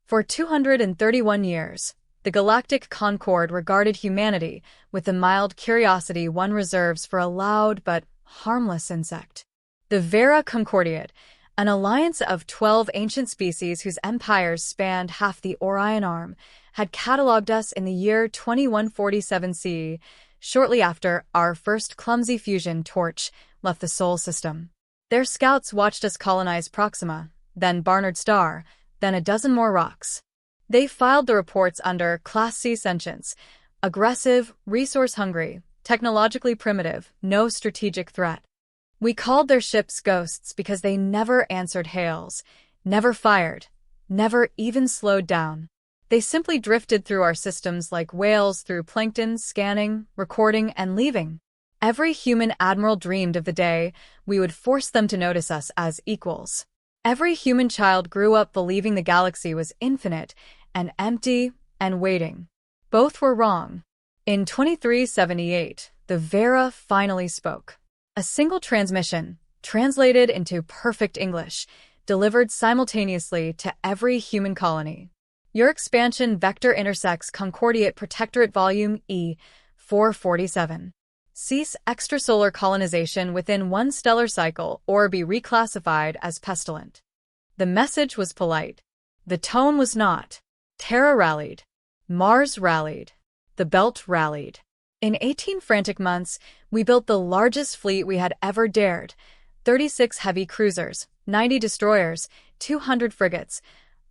For 231 years, the Galactic Concord regarded humanity with the mild curiosity one reserves for a loud but harmless insect. The Veyra Concordiate, an alliance of 12 ancient species whose empires spanned half the Orion Arm, had catalogued us in the year 2147 CE, shortly after our first clumsy fusion torch left the Sol system. Their scouts watched us colonize Proxima, then Barnard Star, then a dozen more rocks. They filed the reports under Class C sentience, aggressive, resource-hungry, technologically primitive, no strategic threat. We called their ships ghosts because they never answered hails, never fired, never even slowed down. They simply drifted through our systems like whales through plankton, scanning, recording, and leaving. Every human admiral dreamed of the day we would force them to notice us as equals. Every human child grew up believing the galaxy was infinite and empty and waiting. Both were wrong. In 2378, the Veyra finally spoke. A single transmission, translated into perfect English, delivered simultaneously to every human colony. Your expansion vector intersects Concordiate Protectorate Volume E, 447. Cease extrasolar colonization within one stellar cycle or be reclassified as pestilent. The message was polite. The tone was not. Terra rallied. Mars rallied. The Belt rallied. In 18 frantic months, we built the largest fleet we had ever dared. 36 heavy cruisers, 90 destroyers, 200 frigates,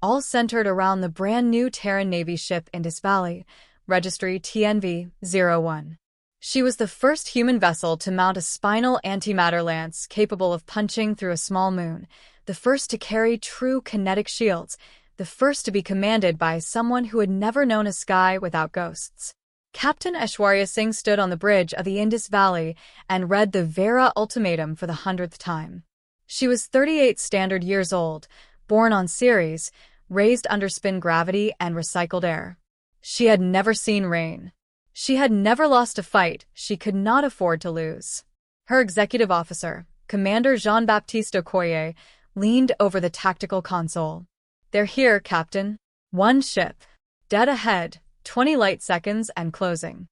all centered around the brand-new Terran Navy ship Indus Valley, registry TNV-01. She was the first human vessel to mount a spinal antimatter lance capable of punching through a small moon, the first to carry true kinetic shields, the first to be commanded by someone who had never known a sky without ghosts. Captain Aishwarya Singh stood on the bridge of the Indus Valley and read the Veyra ultimatum for the 100th time. She was 38 standard years old, born on Ceres, raised under spin gravity and recycled air. She had never seen rain. She had never lost a fight she could not afford to lose. Her executive officer, Commander Jean-Baptiste Okoye, leaned over the tactical console. "They're here, Captain. One ship. Dead ahead, 20 light seconds and closing."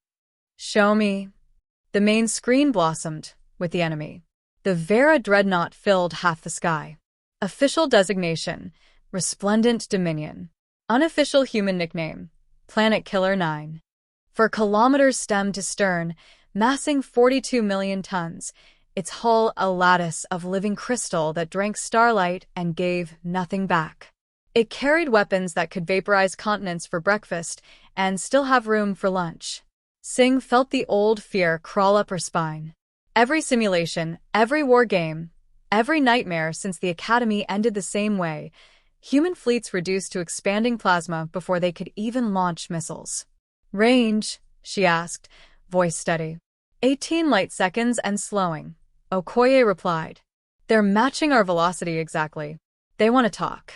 "Show me." The main screen blossomed with the enemy. The Veyra dreadnought filled half the sky. Official designation, Resplendent Dominion. Unofficial human nickname, Planet Killer 9. For kilometers stem to stern, massing 42 million tons, its hull a lattice of living crystal that drank starlight and gave nothing back. It carried weapons that could vaporize continents for breakfast and still have room for lunch. Singh felt the old fear crawl up her spine. Every simulation, every war game, every nightmare since the Academy ended the same way, human fleets reduced to expanding plasma before they could even launch missiles. "Range?" she asked, voice steady. 18 light seconds and slowing, Okoye replied. "They're matching our velocity exactly. They want to talk."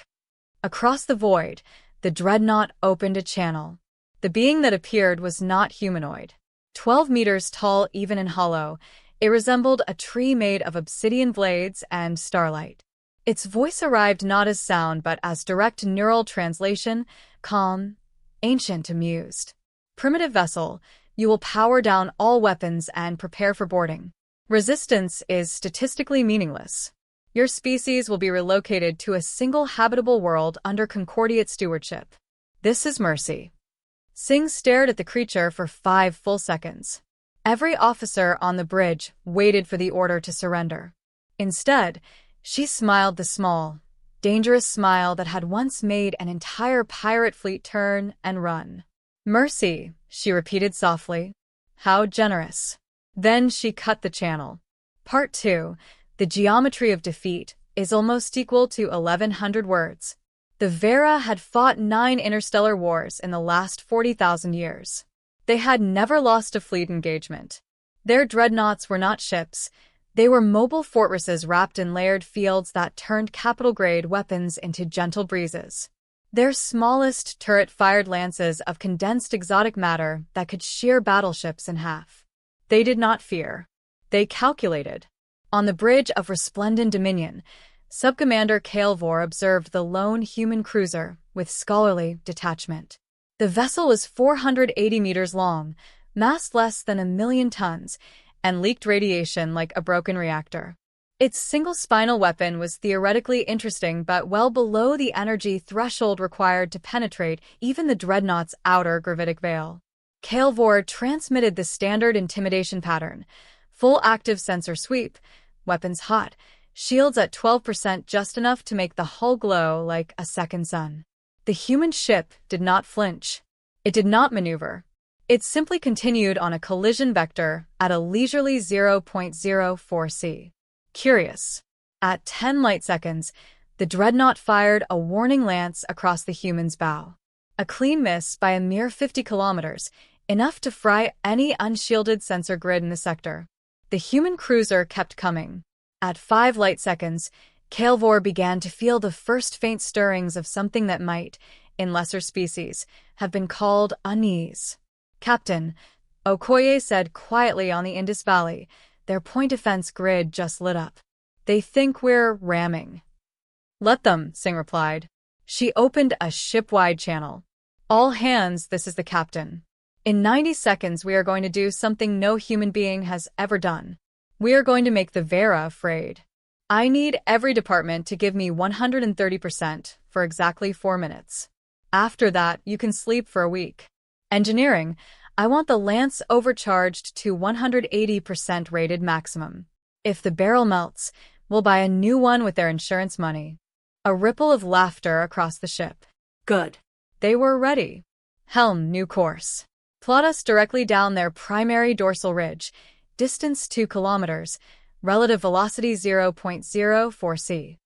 Across the void, the dreadnought opened a channel. The being that appeared was not humanoid. 12 meters tall even in hollow, it resembled a tree made of obsidian blades and starlight. Its voice arrived not as sound but as direct neural translation, calm, ancient, amused. "Primitive vessel, you will power down all weapons and prepare for boarding. Resistance is statistically meaningless. Your species will be relocated to a single habitable world under Concordiate stewardship. This is mercy." Singh stared at the creature for 5 full seconds. Every officer on the bridge waited for the order to surrender. Instead, she smiled the small, dangerous smile that had once made an entire pirate fleet turn and run. "Mercy," she repeated softly. "How generous." Then she cut the channel. Part 2, The Geometry of Defeat, is almost equal to 1,100 words. The Veyra had fought 9 interstellar wars in the last 40,000 years. They had never lost a fleet engagement. Their dreadnoughts were not ships. They were mobile fortresses wrapped in layered fields that turned capital-grade weapons into gentle breezes. Their smallest turret fired lances of condensed exotic matter that could shear battleships in half. They did not fear. They calculated. On the bridge of Resplendent Dominion, Subcommander Calvor observed the lone human cruiser with scholarly detachment. The vessel was 480 meters long, massed less than 1,000,000 tons, and leaked radiation like a broken reactor. Its single spinal weapon was theoretically interesting but well below the energy threshold required to penetrate even the dreadnought's outer gravitic veil. Calvor transmitted the standard intimidation pattern: full active sensor sweep, weapons hot, shields at 12% just enough to make the hull glow like a second sun. The human ship did not flinch. It did not maneuver. It simply continued on a collision vector at a leisurely 0.04 C. Curious. At 10 light seconds, the dreadnought fired a warning lance across the human's bow. A clean miss by a mere 50 kilometers, enough to fry any unshielded sensor grid in the sector. The human cruiser kept coming. At 5 light seconds, Calvor began to feel the first faint stirrings of something that might, in lesser species, have been called unease. "Captain," Okoye said quietly on the Indus Valley. Their point defense grid just lit up. "They think we're ramming." "Let them," Singh replied. She opened a ship-wide channel. "All hands, this is the captain. In 90 seconds we are going to do something no human being has ever done. We are going to make the Veyra afraid. I need every department to give me 130% for exactly 4 minutes. After that, you can sleep for a week. Engineering, I want the Lance overcharged to 180% rated maximum. If the barrel melts, we'll buy a new one with their insurance money." A ripple of laughter across the ship. "Good." They were ready. "Helm, new course. Plot us directly down their primary dorsal ridge, distance 2 kilometers, relative velocity 0.04 C.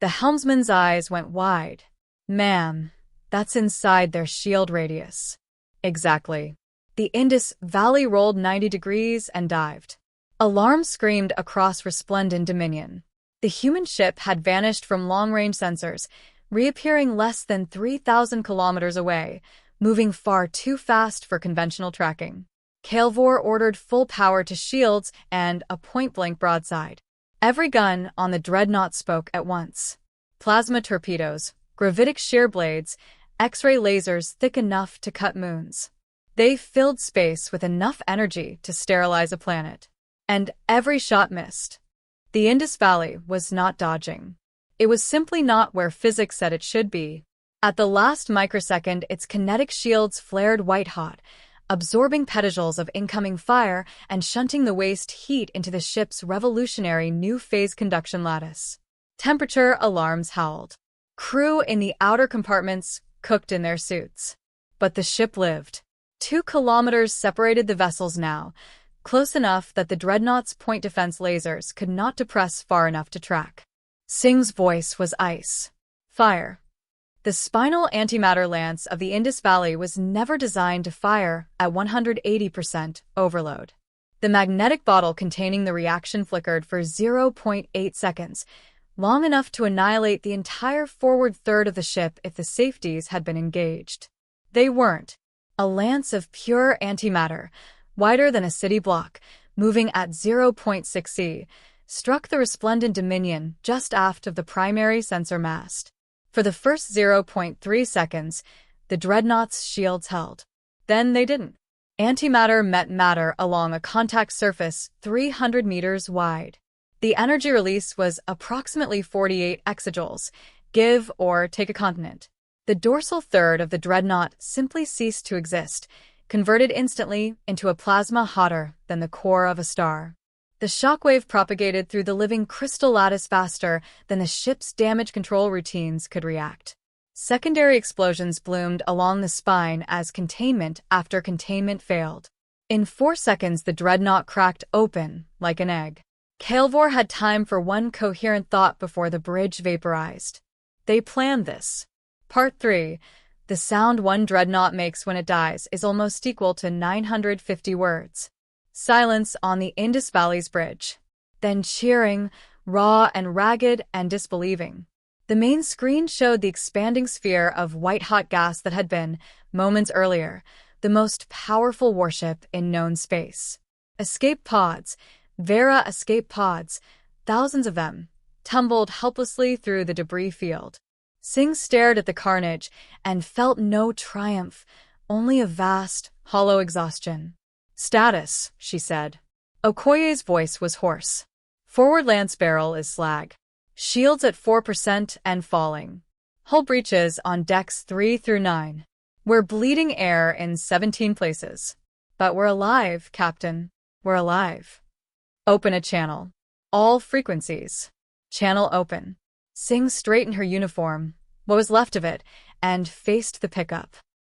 The helmsman's eyes went wide. "Ma'am, that's inside their shield radius." "Exactly." The Indus Valley rolled 90 degrees and dived. Alarm screamed across resplendent dominion. The human ship had vanished from long-range sensors, reappearing less than 3,000 kilometers away, moving far too fast for conventional tracking. Calvor ordered full power to shields and a point-blank broadside. Every gun on the dreadnought spoke at once. Plasma torpedoes, gravitic shear blades, X-ray lasers thick enough to cut moons. They filled space with enough energy to sterilize a planet. And every shot missed. The Indus Valley was not dodging. It was simply not where physics said it should be. At the last microsecond, its kinetic shields flared white-hot, absorbing petajoules of incoming fire and shunting the waste heat into the ship's revolutionary new-phase conduction lattice. Temperature alarms howled. Crew in the outer compartments cooked in their suits. But the ship lived. 2 kilometers separated the vessels now, close enough that the dreadnought's point defense lasers could not depress far enough to track. Singh's voice was ice. "Fire." The spinal antimatter lance of the Indus Valley was never designed to fire at 180% overload. The magnetic bottle containing the reaction flickered for 0.8 seconds, long enough to annihilate the entire forward third of the ship if the safeties had been engaged. They weren't. A lance of pure antimatter, wider than a city block, moving at 0.6 C, struck the resplendent Dominion just aft of the primary sensor mast. For the first 0.3 seconds, the dreadnought's shields held. Then they didn't. Antimatter met matter along a contact surface 300 meters wide. The energy release was approximately 48 exajoules, give or take a continent. The dorsal third of the dreadnought simply ceased to exist, converted instantly into a plasma hotter than the core of a star. The shockwave propagated through the living crystal lattice faster than the ship's damage control routines could react. Secondary explosions bloomed along the spine as containment after containment failed. In 4 seconds, the dreadnought cracked open like an egg. Calvor had time for one coherent thought before the bridge vaporized. They planned this. Part 3. The sound one dreadnought makes when it dies is almost equal to 950 words. Silence on the Indus Valley's bridge. Then cheering, raw and ragged and disbelieving. The main screen showed the expanding sphere of white-hot gas that had been, moments earlier, the most powerful warship in known space. Escape pods, Veyra escape pods, thousands of them, tumbled helplessly through the debris field. Singh stared at the carnage and felt no triumph, only a vast, hollow exhaustion. "Status," she said. Okoye's voice was hoarse. "Forward lance barrel is slag. Shields at 4% and falling. Hull breaches on decks 3 through 9. We're bleeding air in 17 places. But we're alive, Captain. We're alive. Open a channel. All frequencies. Channel open." Singh straightened her uniform, what was left of it, and faced the pickup.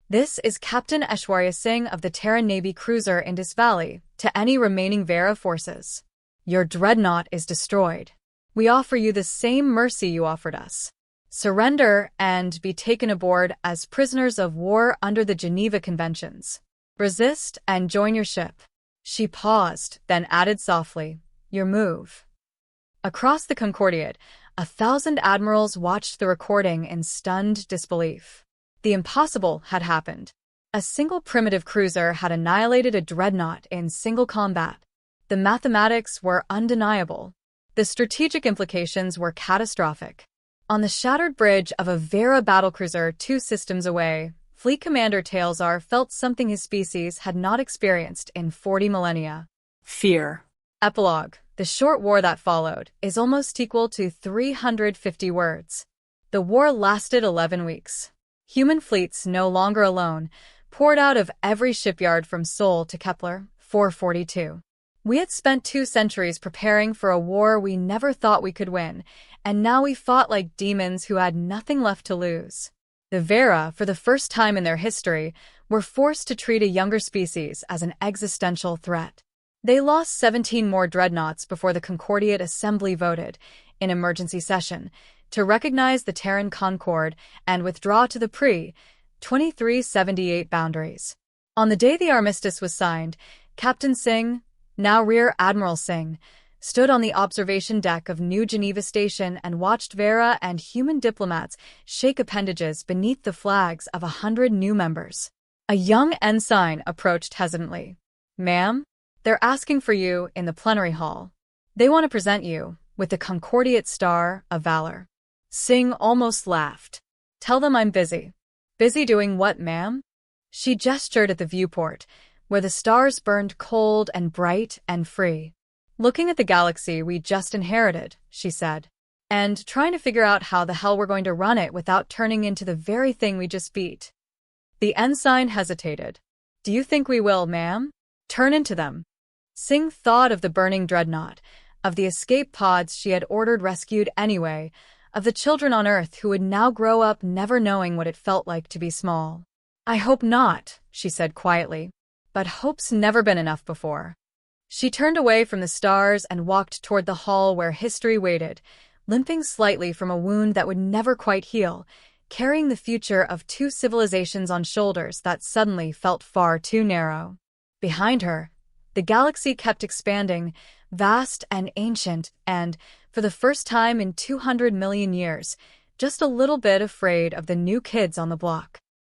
"This is Captain Aishwarya Singh of the Terran Navy cruiser Indus Valley to any remaining Veyra forces. Your dreadnought is destroyed. We offer you the same mercy you offered us. Surrender and be taken aboard as prisoners of war under the Geneva Conventions. Resist and join your ship." She paused, then added softly, "Your move." Across the Concordiate, 1,000 admirals watched the recording in stunned disbelief. The impossible had happened. A single primitive cruiser had annihilated a dreadnought in single combat. The mathematics were undeniable. The strategic implications were catastrophic. On the shattered bridge of a Veyra battlecruiser 2 systems away, Fleet Commander Talesar felt something his species had not experienced in 40 millennia. Fear. Epilogue. The short war that followed is almost equal to 350 words. The war lasted 11 weeks. Human fleets, no longer alone, poured out of every shipyard from Seoul to Kepler, 442. We had spent 2 centuries preparing for a war we never thought we could win, and now we fought like demons who had nothing left to lose. The Veyra, for the first time in their history, were forced to treat a younger species as an existential threat. They lost 17 more dreadnoughts before the Concordiate Assembly voted, in emergency session, to recognize the Terran Concord and withdraw to the pre-2378 boundaries. On the day the armistice was signed, Captain Singh, now Rear Admiral Singh, stood on the observation deck of New Geneva Station and watched Veyra and human diplomats shake appendages beneath the flags of 100 new members. A young ensign approached hesitantly. "Ma'am? They're asking for you in the plenary hall. They want to present you with the Concordiate Star of Valor." Singh almost laughed. "Tell them I'm busy." "Busy doing what, ma'am?" She gestured at the viewport, where the stars burned cold and bright and free. "Looking at the galaxy we just inherited," she said, "and trying to figure out how the hell we're going to run it without turning into the very thing we just beat." The ensign hesitated. "Do you think we will, ma'am? Turn into them?" Singh thought of the burning dreadnought, of the escape pods she had ordered rescued anyway, of the children on Earth who would now grow up never knowing what it felt like to be small. "I hope not," she said quietly, "but hope's never been enough before." She turned away from the stars and walked toward the hall where history waited, limping slightly from a wound that would never quite heal, carrying the future of 2 civilizations on shoulders that suddenly felt far too narrow. Behind her, the galaxy kept expanding, vast and ancient, and, for the first time in 200 million years, just a little bit afraid of the new kids on the block.